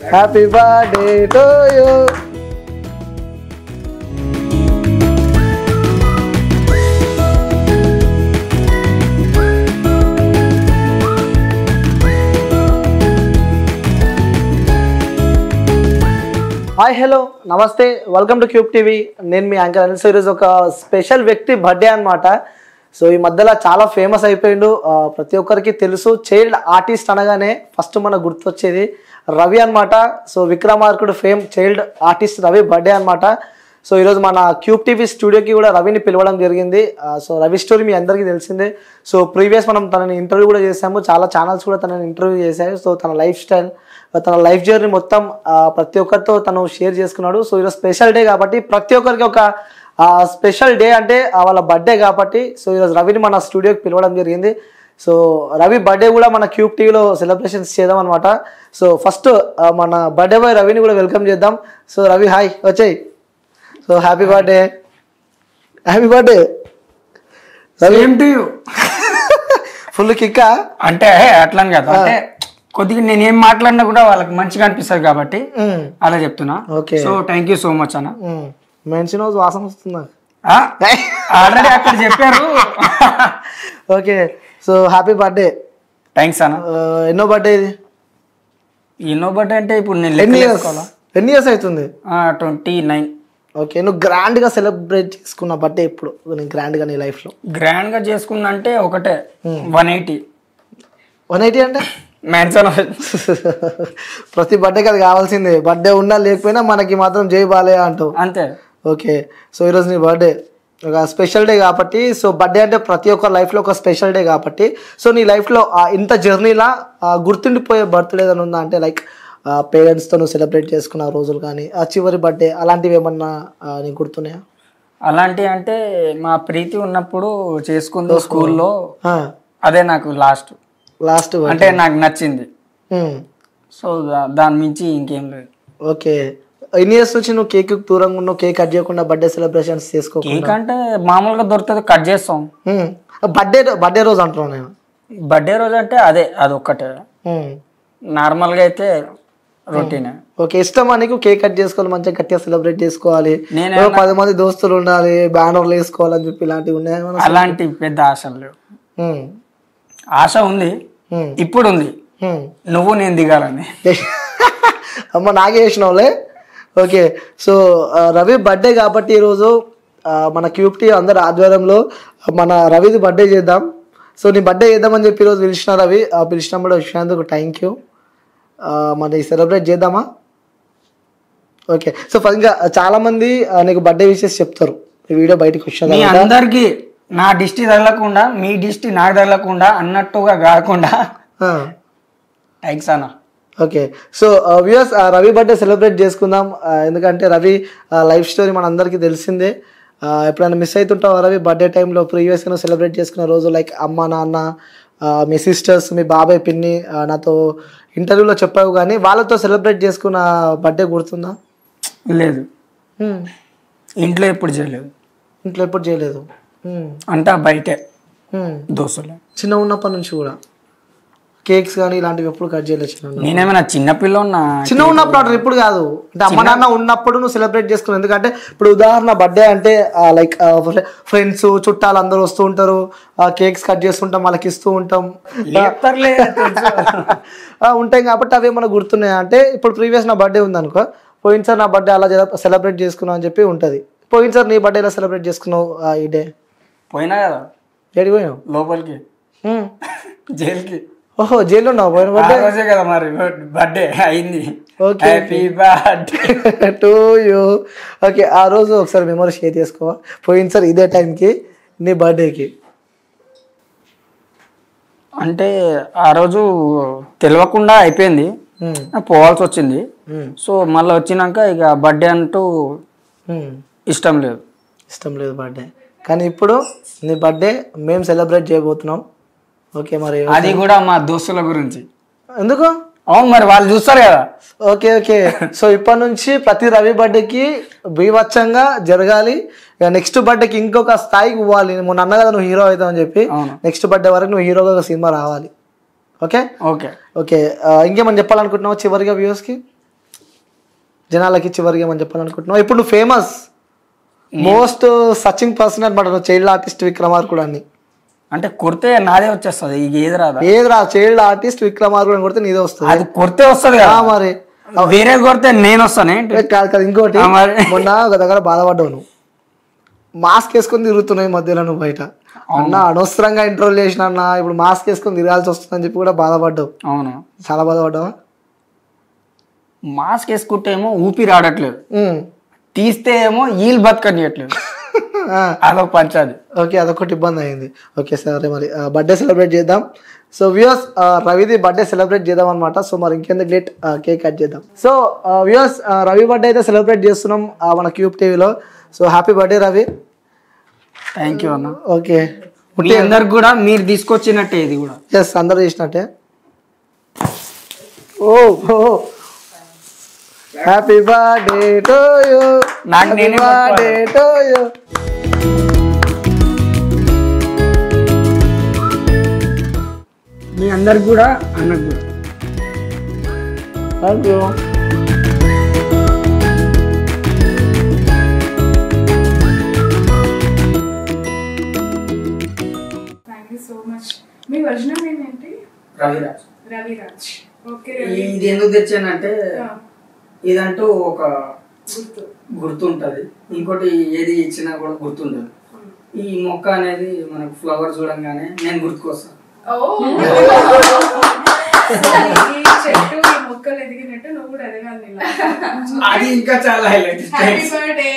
Happy birthday to you. Hi hello నమస్తే, welcome to cube TV. నేను మీ anchor Anil. ఈరోజు ఒక స్పెషల్ వ్యక్తి బర్త్డే అనమాట. సో ఈ మధ్యలో చాలా ఫేమస్ అయిపోయిండు, ప్రతి ఒక్కరికి తెలుసు. చైల్డ్ ఆర్టిస్ట్ అనగానే ఫస్ట్ మనకు గుర్తొచ్చేది రవి అనమాట. So Vikramarkudu fame child artist Ravi birthday అనమాట. సో ఈరోజు మన క్యూబ్ టీవీ స్టూడియోకి కూడా రవిని పిలవడం జరిగింది. సో రవి స్టోరీ మీ అందరికీ తెలిసిందే. సో ప్రీవియస్ మనం తనని ఇంటర్వ్యూ కూడా చేసాము, చాలా ఛానల్స్ కూడా తనని ఇంటర్వ్యూ చేశాయి. సో తన లైఫ్ స్టైల్, తన లైఫ్ జర్నీ మొత్తం ప్రతి ఒక్కరితో తను షేర్ చేసుకున్నాడు. సో ఈరోజు స్పెషల్ డే కాబట్టి ప్రతి ఒక్కరికి ఒక స్పెషల్ డే అంటే వాళ్ళ బర్త్డే కాబట్టి సో ఈరోజు రవిని మన స్టూడియోకి పిలవడం జరిగింది. సో రవి బర్త్డే కూడా మన క్యూబ్ టీవీలో సెలబ్రేషన్స్ చేద్దాం అనమాట. సో ఫస్ట్ మన బర్త్డే బాయ్ రవిని కూడా వెల్కమ్ చేద్దాం. సో రవి హాయ్, వచ్చేయి. So happy birthday, happy birthday full kick అంటే అట్లా కదా, అంటే కొద్దిగా నేను ఏం మాట్లాడినా కూడా వాళ్ళకి మంచిగా అనిపిస్తుంది కాబట్టి అలా చెప్తున్నా. So thank you so much అన్న. మెన్షన్ హౌస్ వాసన వస్తుందా? ఆల్రెడీ అక్కడ చెప్పారు. Okay, so happy birthday. Thanks అన్న. ఎన్నో బర్త్డే ఇది? ఎన్నో బర్త్డే అంటే ఇప్పుడు నేను ఎన్ని ఇయర్స్ అవుతుంది? 29. ఓకే, నువ్వు గ్రాండ్ గా సెలబ్రేట్ చేసుకున్న బర్త్డే ఇప్పుడు గ్రాండ్ గా నీ లైఫ్ లో? గ్రాండ్ గా చేసుకున్నా అంటే ఒకటే 180. 180 అంటే మ్యాన్సన్. ప్రతి బర్త్డేకి అది కావాల్సిందే. బర్త్డే ఉన్నా లేకపోయినా మనకి మాత్రం జై బాలయ్య అంటావు అంతే. ఓకే, సో ఈరోజు నీ బర్త్డే ఒక స్పెషల్ డే కాబట్టి, సో బర్త్డే అంటే ప్రతి ఒక్క లైఫ్లో ఒక స్పెషల్ డే కాబట్టి, సో నీ లైఫ్లో ఇంత జర్నీలా గుర్తుండిపోయే బర్త్డే ఏదైనా ఉందా? అంటే లైక్ పేరెంట్స్తో నువ్వు సెలబ్రేట్ చేసుకున్న రోజులు కానీ, ఆ చివరి బర్త్డే అలాంటివి ఏమన్నా నీకు గుర్తున్నాయా? అలాంటివి అంటే మా ప్రీతి ఉన్నప్పుడు చేసుకుంది స్కూల్లో, అదే నాకు లాస్ట్ అంటే నాకు నచ్చింది. సో దాని మించి ఇంకేం లేదు. ఓకే, ఎన్ని ఇయర్స్ నుంచి నువ్వు కేక్ దూరంగా ఉన్నావు, కేక్ కట్ చేయకుండా బర్త్డే సెలబ్రేషన్స్ చేసుకో? కేక్ అంటే మామూలుగా దొరుకుతుంది, కట్ చేస్తాం. బర్త్డే రోజు అంటున్నాను నేను. బర్త్డే రోజు అంటే అదొక్కటే, నార్మల్గా అయితే రొటీన్. ఓకే, ఇష్టమా నీకు కేక్ కట్ చేసుకోవాలి, మంచిగా గట్టిగా సెలబ్రేట్ చేసుకోవాలి, 10 మంది దోస్తులు ఉండాలి, బ్యానర్లు వేసుకోవాలని చెప్పి ఇలాంటివి ఉన్నాయా? అలాంటి పెద్ద ఆశలు లేవు. ఆశ ఉంది, ఇప్పుడు ఉంది, నువ్వు నేను దిగాలని. అమ్మ నాకే వేసినావులే. ఓకే, సో రవి బర్త్డే కాబట్టి ఈరోజు మన క్యూబ్ టీవీ అందరి ఆధ్వర్యంలో మన రవిది బర్త్డే చేద్దాం. సో నీ బర్త్డే చేద్దామని చెప్పి ఈరోజు పిలిచిన రవి, పిలిచినప్పుడు వచ్చినందుకు థ్యాంక్ యూ. మరి సెలబ్రేట్ చేద్దామా? ఓకే, సో ఇంకా చాలామంది నీకు బర్త్డే విషెస్ చెప్తారు, ఈ వీడియో బయటకు వచ్చిన అందరికీ. నా దిష్టి తగలకుండా మీ దిష్టి నాకు తగలకుండా అన్నట్టుగా కాకుండా థ్యాంక్స్ అన్న. Okay, so viewers Ravi birthday celebrate చేసుకుందాం. ఎందుకంటే రవి లైఫ్ స్టోరీ మన అందరికీ తెలిసిందే. ఎప్పుడైనా మిస్ అవుతుంటావు రవి బర్త్డే టైంలో? ప్రీవియస్గా సెలబ్రేట్ చేసుకున్న రోజు లైక్ అమ్మ నాన్న, మీ సిస్టర్స్, మీ బాబాయ్ పిన్ని నాతో ఇంటర్వ్యూలో చెప్పావు, కానీ వాళ్ళతో సెలబ్రేట్ చేసుకున్న బర్త్డే గుర్తుందా? లేదు, ఇంట్లో ఎప్పుడు చేయలేదు. ఇంట్లో ఎప్పుడు చేయలేదు అంటే బయటే దోస్తులు. చిన్న ఉన్నప్పటి నుంచి కూడా కేక్స్ కానీ ఇలాంటివి ఎప్పుడు కట్ చేయలేదు? నేనేమైనా చిన్నపిల్ల చిన్న ఉన్నప్పుడు ఆర్డర్ ఇప్పుడు కాదు, అంటే అమ్మ నాన్న ఉన్నప్పుడు నువ్వు సెలబ్రేట్ చేసుకున్నావు. ఎందుకంటే ఇప్పుడు ఉదాహరణ బర్త్డే అంటే లైక్ ఫ్రెండ్స్ చుట్టాలు అందరూ వస్తూ ఉంటారు, కేక్స్ కట్ చేస్తుంటాం, వాళ్ళకి ఇస్తూ ఉంటాం, ఉంటాయి కాబట్టి అవి ఏమైనా గుర్తున్నాయా? అంటే ఇప్పుడు ప్రీవియస్ నా బర్త్డే ఉంది అనుకో, పోయినసారి నా బర్త్డే అలా సెలబ్రేట్ చేసుకున్నావు అని చెప్పి ఉంటుంది. పోయినసారి నీ బర్త్డే ఎలా సెలబ్రేట్ చేసుకున్నావు ఈ డే? పోయినా కదా. ఏడికి పోయినావు? లోపలికి, జైలుకి. ఓహో, జైలు ఉన్నావు? పోయిన బర్త్డే కదా మరి, బర్త్డే అయింది. Okay, happy birthday to you. Okay, ఆ రోజు ఒకసారి మెమరీ షేర్ చేసుకోవా? పోయినసారి ఇదే టైంకి నీ బర్త్డేకి అంటే ఆ రోజు తెలియకుండా అయిపోయింది, పోవాల్సి వచ్చింది. సో మళ్ళీ వచ్చినాక ఇక బర్త్డే అంటూ ఇష్టం లేదు బర్త్డే. కానీ ఇప్పుడు నీ బర్త్డే మేము సెలబ్రేట్ చేయబోతున్నాం. ఓకే, మరి అది కూడా మా దోస్తుల గురించి. ఎందుకు? అవును, మరి వాళ్ళు చూస్తారు కదా. ఓకే ఓకే, సో ఇప్పటి నుంచి ప్రతి రవి బర్త్డేకి బీభత్సంగా జరగాలి. నెక్స్ట్ బర్త్డేకి ఇంకొక స్థాయికి పోవాలి. మొన్న అన్న కదా నువ్వు హీరో అవుతావు అని చెప్పి, నెక్స్ట్ బర్త్డే వరకు నువ్వు హీరోగా ఒక సినిమా రావాలి. ఓకే ఓకే ఓకే, ఇంకేమని చెప్పాలనుకుంటున్నావు చివరిగా వ్యూవర్స్కి? జనాలకి చివరికి ఏమని చెప్పాలనుకుంటున్నావు? ఇప్పుడు నువ్వు ఫేమస్ మోస్ట్ సర్చింగ్ పర్సన్ అనమాట, నువ్వు చైల్డ్ ఆర్టిస్ట్ విక్రమార్కుడు అని. అంటే కొడితే నాదే వచ్చేస్తుంది, ఇక ఏది రాదా? ఏది రా, చైల్డ్ ఆర్టిస్ట్ విక్రమార్కుడు అని కొడితే నీదే వస్తుంది. అది కొడితే వస్తుంది కదా మరి, వేరే కొడితే నేను వస్తాను. కాదు కదా, ఇంకోటి మొన్న ఒక దగ్గర బాధపడ్డావు, నువ్వు మాస్క్ వేసుకొని తిరుగుతున్నావు ఈ మధ్యలో నువ్వు బయట. అన్న అనవసరంగా ఇంటర్వ్యూ చేసిన అన్న, ఇప్పుడు మాస్క్ వేసుకొని తిరగాల్సి వస్తుందని చెప్పి కూడా బాధపడ్డావు. అవును, చాలా బాధపడ్డావా? మాస్క్ వేసుకుంటే ఏమో ఊపిరి ఆడట్లేదు, తీస్తే ఏమో ఈల్ బతకనియట్లేదు, అదొక పంచాది. ఓకే, అదొకటి ఇబ్బంది అయింది. ఓకే సరే, మరి బర్త్డే సెలబ్రేట్ చేద్దాం. సో వ్యూయర్స్, రవిది బర్త్డే సెలబ్రేట్ చేద్దాం అనమాట. సో మరి ఇంకెందుకు లేట్, కేక్ కట్ చేద్దాం. సో వ్యూయర్స్, రవి బర్త్డే అయితే సెలబ్రేట్ చేస్తున్నాం మన క్యూబ్ టీవీలో. So happy birthday Ravi. Thank you అన్న. ఓకే, మీ అందరికి కూడా మీరు తీసుకొచ్చినట్టే ఇది కూడా. ఎస్, అందరూ చేసినట్టే. ఓ హ్యాపీ బర్త్డే టు యూ, నాకు నేనే బర్త్డే టు యూ. మీ అందరికి కూడా, అన్నకు కూడా thank you. So much. Me original name ఏంటి? రవిరాజ్. రవిరాజ్. ఓకే. ఇది ఎందుకు తెచ్చానంటే, ఇదంటూ ఒక గుర్తు ఉంటుంది, ఇంకోటి ఏది ఇచ్చినా కూడా గుర్తుండదు. ఈ మొక్క అనేది మనకు ఫ్లవర్ చూడంగానే నేను గుర్తుకొస్తాను. చెట్టు ఈ మొక్కలు ఎదిగినట్టు నువ్వు కూడా ఎదగాలి. అది ఇంకా చాలా హైలైట్. Happy birthday.